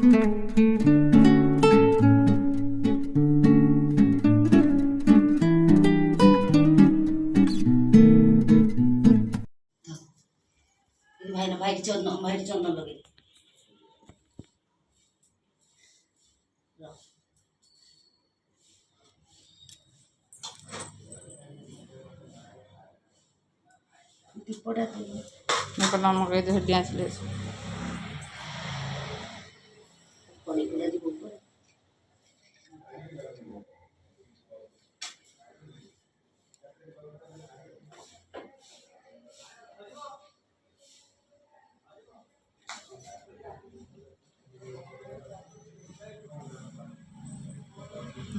भाई चंदन लगे दीपटा नमक हेटी आसले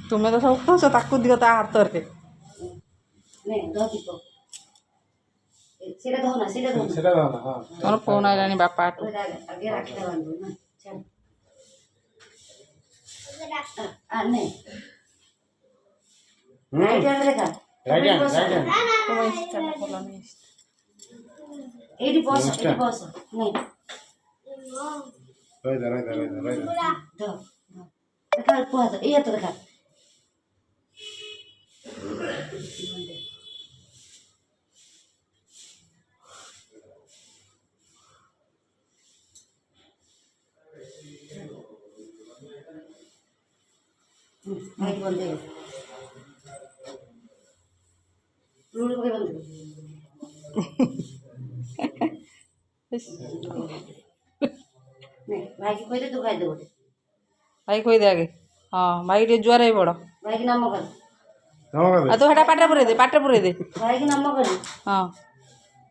तुम्हें तो सब खुश ताकू दियो ता हाथ रे नहीं दो दीप सेटा दो ना हां तोर फोन आइलानी बापा आगे रखी दो ना चल नहीं राइट हैंड देखा तुम इष्ट ना बोला नहीं एडी बॉस नहीं दो देखा पहुंच ये तो देखा माइक बंद है रूल को बंद नहीं भाई की कोई तो खाई दे बोले भाई खोई दे आगे हाँ भाई टे जुआर ही पड़ भाई की नाम कर तू हेटा पाटे पुरे दे भाई की नाम कर हाँ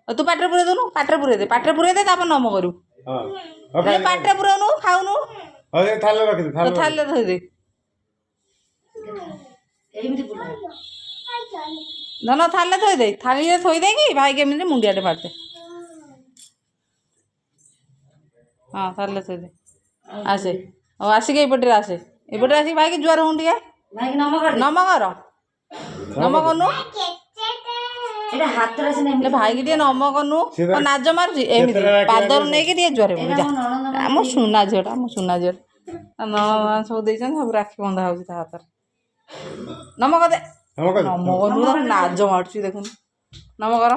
तू पाटे पुरे देनु पाटे पुरे दे तापर नम करू हां पाटे पुरानु खाउनु अरे थाले रख दे थाले धोई दे एमिति बुला ना ना थाले थोई दे कि भाई के मिले मुंडियाटे मारते हाँ थाले थोई दे आसे और आसिक एपटे आसे एपटे आसिक भाई के जुआर हूँ टे भाई की नाम कर नम करनु एटा हाथ रे से नहीं भाई की नम करनु नाज मारुची एमती पादर नहीं कि जुआर मो सुना झीटा मो सुना झील सब देछन सब राखी बंधा होची ता हाथ नम कर दे नम करनु नाज मारुची देखुन नम कर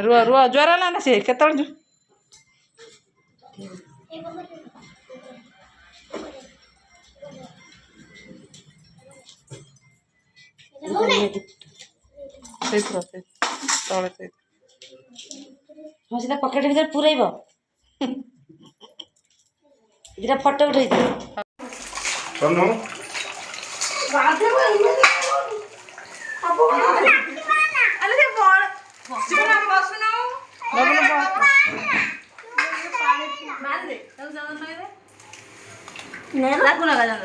रुआ रुआ जुआर ना से केतल तले हम सीधा पॉकेट भीतर पुरैब इधर फोटो उठै दे कनो बाथे अब अरे से बड़ सिना बसनो बबन मार दे तब जलन नहीं रे नहीं लागू लगा जान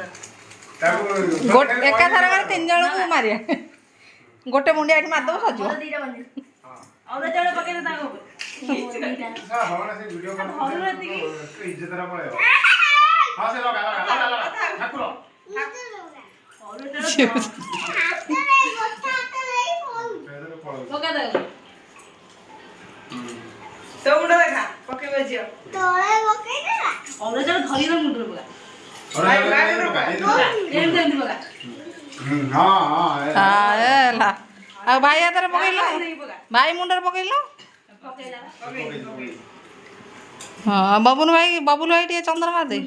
गोट एका थारा कर तीन जण को मारिया गोटे मुंडिया एठी मार दो सजो हां और जण पके दे ताको हां भवना से वीडियो कर भवना रहती की इज्जत रा पळे हां से लगा ठाकुर और जण पका दे तो मुंडा देखा पके बजियो तोळे पके दे और जण धरी न मुंडर पका भाई हाथ पकड़ भाई मुंडर पकड़ हाँ बबुन भाई बबुल भाई टे चंद्र मार दे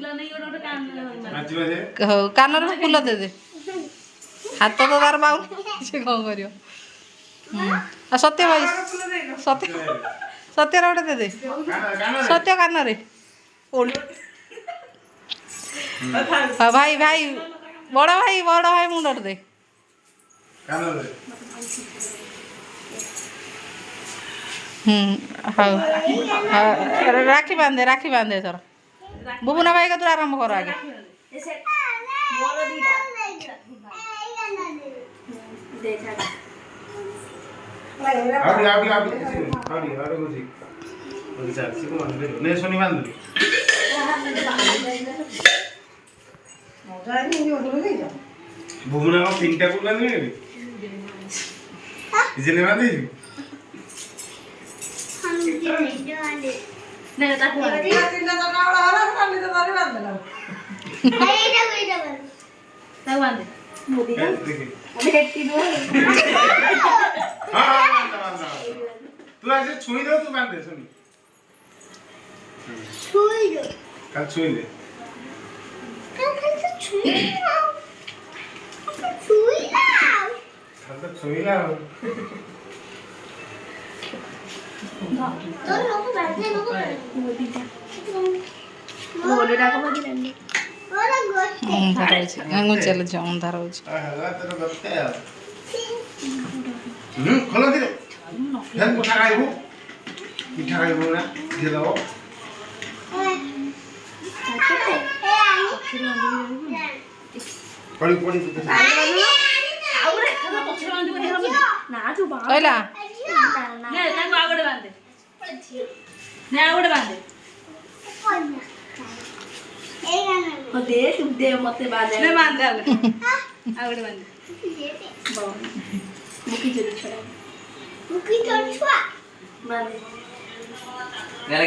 कान फुल दे दे हाथ तो तार पाऊन से कौन कर सत्य भाई सत्य सत्य गोटे दे दे सत्य कान रे भाई भाई बड़ भाई मुंडर दे राखी बांधे सर बुबुना भाई का तू आरंभ कर आगे बुबुना को तीनटा को बांधे इजले बांधे हम तू ऐसे छुई दो तू बांध दे सुनी कल छुई दे कल तो छुई ला चल जाऊँ अंधार हो हला तेरा बच्चा यार खोलो धीरे फिर मिठा खाइबू ना दे दो पड़ी पड़ी तो कहला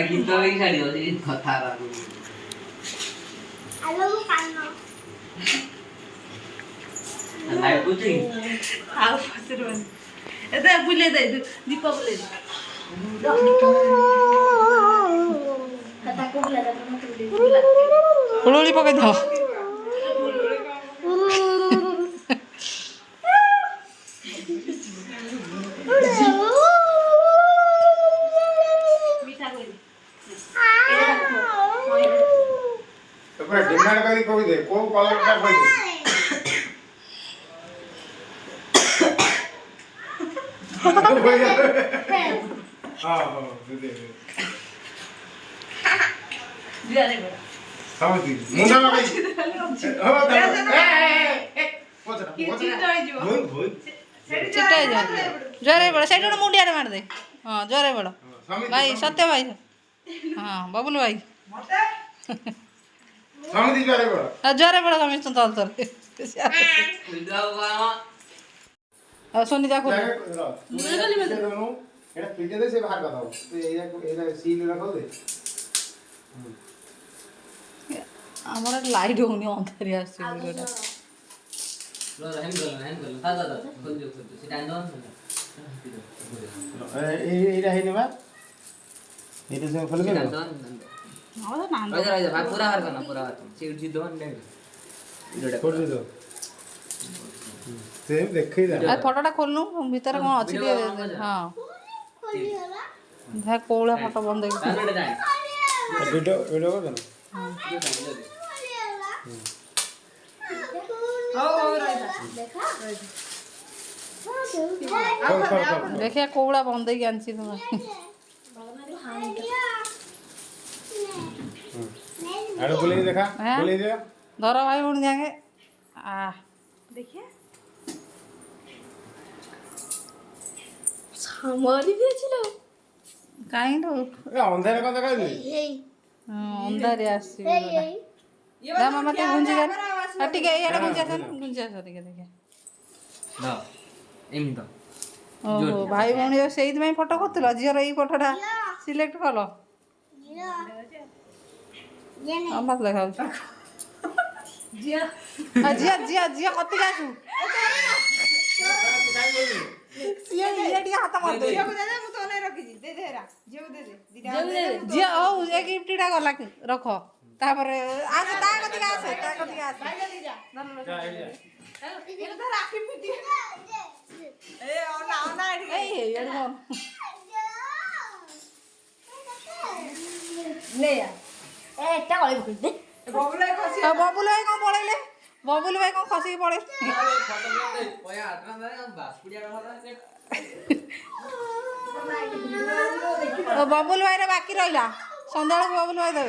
गीत छाड़ी कथा लाइव बुझी बुले दे दीप बुले हुड़ुड़ी पकई दो तो पूरा डिमांड करी कोई दे को कलर का कोई दे हां दे समझ गई मुंडा में गई हो चिट्टा जा जोरे बड़ साइड मुंडिया रे मार दे हां जोरे बड़ भाई सत्य भाई हां बबलू भाई समझ जोरे बड़ जोरे बड़ हम तो तल तल सोनी जा को এটা পিটে দে সে বাহার কথা তো এইটা সিল রাখো দে আমার লাইট হোনি অন্ধারে আসছে ভিডিওটা দাদা খুল সেটা আন্দোলন এইটা হই নেবা এটা সে ফেলে দেব আমাদের না রাজা ভাই পুরা হার করনা পুরা হার সিট জি দোন নে ভিডিওটা छोड़ दे दो सेम देखई दे आ फोटोटा खोलनु भीतर कोन अछि हां देखा कोला फोटो बंद देख वीडियो वीडियो कर देना देखिए कोला बंद देख आनसी तुम आड़ो बोले देखा बोले दे धरो भाई उड़ जाएंगे आ देखिए हमारी भी अच्छी लो काइंड ए अंधारे का देखा दे अंधारे आसी ना मामा के गुंजी कर ठीक है ये गुंजी कर गुंजी कर ठीक है देखिए ना एम तो ओहो भाई भौणी सेई में फोटो करतलो जियर ई फोटोटा सिलेक्ट कलो हम बस लगाउ जिया जिया जिया जिया कति गासु सिया ये डी हाथ मार दे जिया को दे दे मु तो नहीं रखी दे दे हेरा जिया को दे दे जिया ओ एक गिफ्टटा गला रखो तापर आज ता कति गास भाई ले जा ये तो राखी पिटी ए ओना ए ये कौन ले या ए क्या करे दे बबुल भाई कौन पड़ेले बबुल भाई कौन खसी पड़े बबुल भाई रे बाकी रहिला संध्याळ बबुल भाई दे